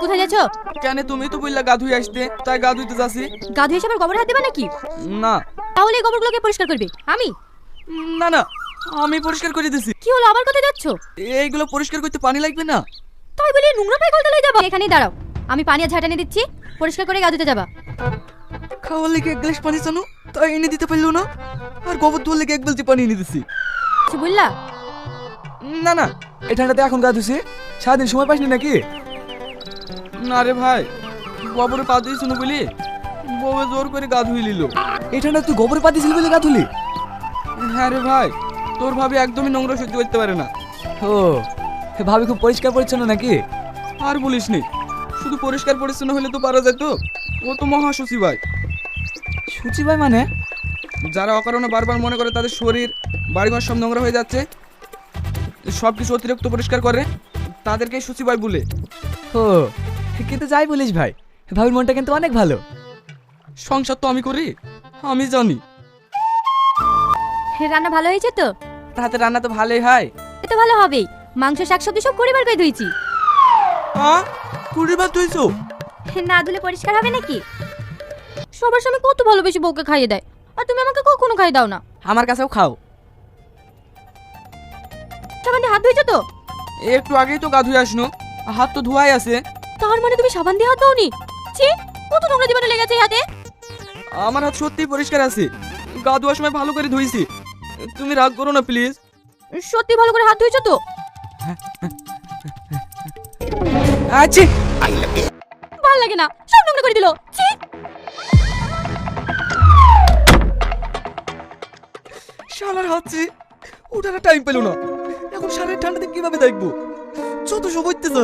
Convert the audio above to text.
কোথায় যাচ্ছ? কেন তুমি তো বললা গা ধুয়ে আসতে, তাই গা ধুইতে যাচ্ছি। গা ধুয়ে এসে আবার গোবর হাত দেবা নাকি? না তাহলে এই গোবরগুলোকে পরিষ্কার করবে আমি? না না, আমি পরিষ্কার করে দিছি। কি হলো, আবার কোথায় যাচ্ছ? এইগুলো পরিষ্কার করতে পানি লাগবে না? তাই বলি নোংরা পায়ে কলতলায় যাবা? এখানেই দাঁড়াও, আমি পানি আর ঝাঁটা এনে দিচ্ছি, পরিষ্কার করে গা ধুতে যাবা। খাওয়ার লেগে এক গ্লাস পানি চানো, তাই এনে দিতে পারলো না। আর গোবর ধোয়ার লেগে এক বালতি পানি এনে দিছি। কিছু বললা? না না, এই ঠান্ডাতে এখন গা ধুছি, সারাদিন সময় পাসনি নাকি? না রে ভাই, গোবরে পা দিয়েছিল বলি বউ জোর করে গা ধুই নিল। এই ঠান্ডা তুই গোবরে পা দিয়েছিলি বলে গা ধুলি? হ্যাঁ রে ভাই, তোর ভাবি একদমই নোংরা সহ্য করতে পারে না। ও, ভাবি খুব পরিষ্কার পরিচ্ছন্ন নাকি? আর বলিস নি, শুধু পরিষ্কার পরিচ্ছন্ন হলে তো পারা যেত। ও তো মহাসচিব ভাই। সচিব ভাই মানে? যারা অকারণে বারবার মনে করে তাদের শরীর বাড়িঘর সব নোংরা হয়ে যাচ্ছে, সব কিছু অতিরিক্ত পরিষ্কার করে, তাদেরকে সচিব ভাই বলে। ও, কিন্তু যাই বলিস ভাই, ভাবির মনটা কিন্তু অনেক ভালো। সংসার তো আমি করি, আমি জানি। রান্না ভালো হয়েছে তো? হাতে রান্না তো ভালোই হয়। এ তো ভালো হবেই, মাংস শাকসবজি সব পরিবার করে ধুইছি। কুড়িবার তুইছো? না ধুলে পরিষ্কার হবে নাকি? সবার সামনে কত ভালোবেসে বউকে খাইয়ে দেয়, আর তুমি আমাকে কখনো খাইয়ে দাও না। আমার কাছেও খাও। সাবান দিয়ে হাত ধুইছো তো? একটু আগেই তো গা ধুয়ে আসনো, হাত তো ধোয়াই আছে। তার মানে তুমি সাবান দিয়ে হাত দাওনি? ছি, কত নোংরা জীবাণু লেগেছে এই হাতে। আমার হাত সত্যিই পরিষ্কার আছে, গা ধোয়ার সময় ভালো করে ধুইছি। তুমি রাগ করো না প্লিজ। সত্যি ভালো করে হাত ধুইছো তো? আচ্ছা, ভালো লাগে না, সব নোংরা করে দিল। ছি। শালার হাতছি ওঠার টাইম পেল না। এখন সারের ঠান্ডাতে কিভাবে দেখবো? যত সব হইতেছ।